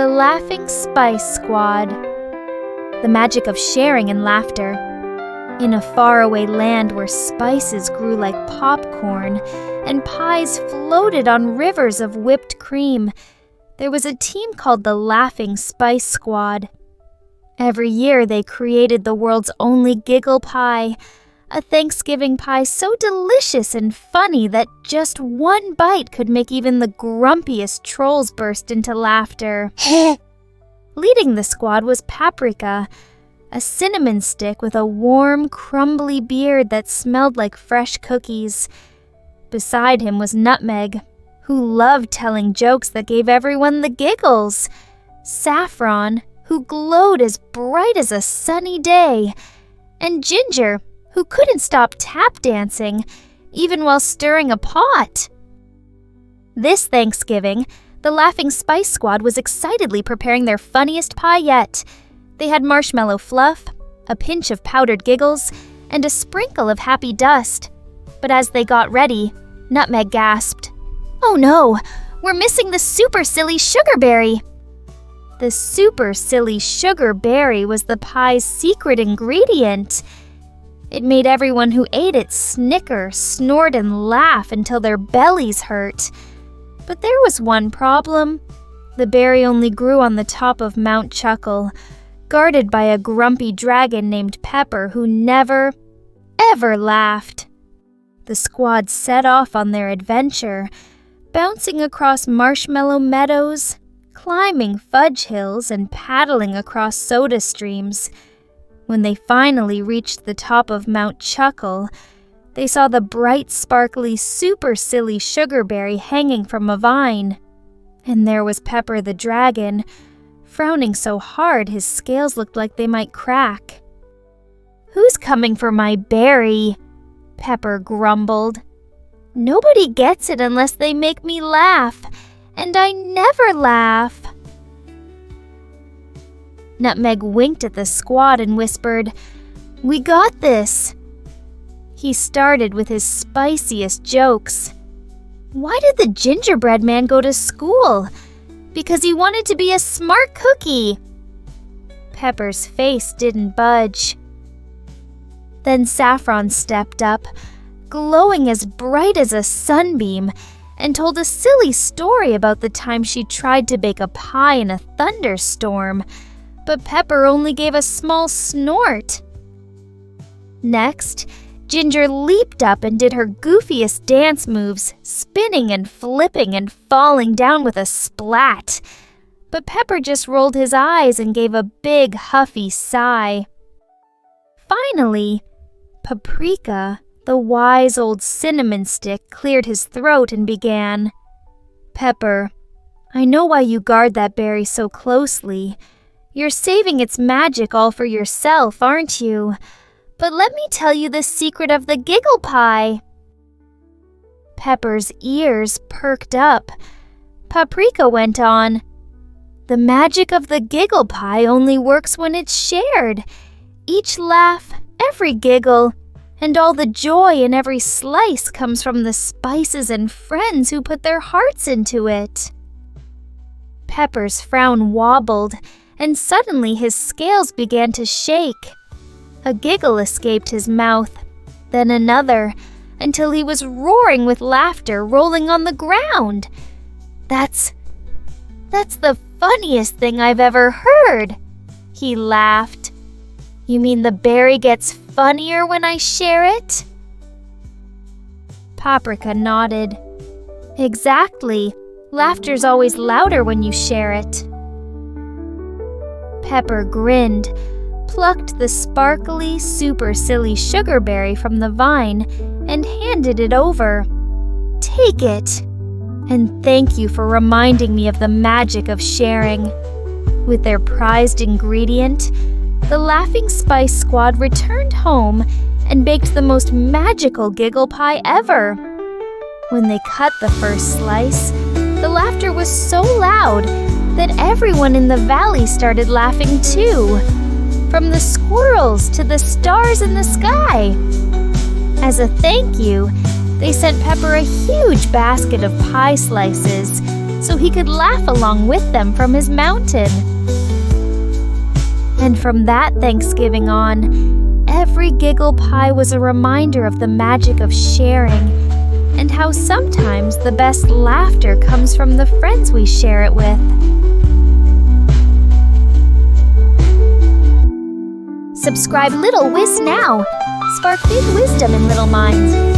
The Laughing Spice Squad. The magic of sharing and laughter. In a faraway land where spices grew like popcorn and pies floated on rivers of whipped cream, there was a team called the Laughing Spice Squad. Every year they created the world's only Giggle Pie, a Thanksgiving pie so delicious and funny that just one bite could make even the grumpiest trolls burst into laughter. Leading the squad was Paprika, a cinnamon stick with a warm, crumbly beard that smelled like fresh cookies. Beside him was Nutmeg, who loved telling jokes that gave everyone the giggles. Saffron, who glowed as bright as a sunny day. And Ginger, who couldn't stop tap dancing, even while stirring a pot. This Thanksgiving, the Laughing Spice Squad was excitedly preparing their funniest pie yet. They had marshmallow fluff, a pinch of powdered giggles, and a sprinkle of happy dust. But as they got ready, Nutmeg gasped, "Oh no, we're missing the super silly sugar berry." The super silly sugar berry was the pie's secret ingredient. It made everyone who ate it snicker, snort, and laugh until their bellies hurt. But there was one problem. The berry only grew on the top of Mount Chuckle, guarded by a grumpy dragon named Pepper who never, ever laughed. The squad set off on their adventure, bouncing across marshmallow meadows, climbing fudge hills, and paddling across soda streams. When they finally reached the top of Mount Chuckle, they saw the bright, sparkly, super silly sugar berry hanging from a vine. And there was Pepper the dragon, frowning so hard his scales looked like they might crack. "Who's coming for my berry?" Pepper grumbled. "Nobody gets it unless they make me laugh, and I never laugh." Nutmeg winked at the squad and whispered, "We got this." He started with his spiciest jokes. Why did the gingerbread man go to school? Because he wanted to be a smart cookie. Pepper's face didn't budge. Then Saffron stepped up, glowing as bright as a sunbeam, and told a silly story about the time she tried to bake a pie in a thunderstorm, but Pepper only gave a small snort. Next, Ginger leaped up and did her goofiest dance moves, spinning and flipping and falling down with a splat. But Pepper just rolled his eyes and gave a big, huffy sigh. Finally, Paprika, the wise old cinnamon stick, cleared his throat and began, "Pepper, I know why you guard that berry so closely. You're saving its magic all for yourself, aren't you? But let me tell you the secret of the Giggle Pie." Pepper's ears perked up. Paprika went on, "The magic of the Giggle Pie only works when it's shared. Each laugh, every giggle, and all the joy in every slice comes from the spices and friends who put their hearts into it." Pepper's frown wobbled, and suddenly his scales began to shake. A giggle escaped his mouth, then another, until he was roaring with laughter, rolling on the ground. That's the funniest thing I've ever heard," he laughed. "You mean the berry gets funnier when I share it?" Paprika nodded. "Exactly. Laughter's always louder when you share it." Pepper grinned, plucked the sparkly, super silly sugar berry from the vine, and handed it over. "Take it, and thank you for reminding me of the magic of sharing." With their prized ingredient, the Laughing Spice Squad returned home and baked the most magical Giggle Pie ever. When they cut the first slice, the laughter was so loud that everyone in the valley started laughing too, from the squirrels to the stars in the sky. As a thank you, they sent Pepper a huge basket of pie slices, so he could laugh along with them from his mountain. And from that Thanksgiving on, every Giggle Pie was a reminder of the magic of sharing, and how sometimes the best laughter comes from the friends we share it with. Subscribe Little Wiz now. Spark big wisdom in little minds.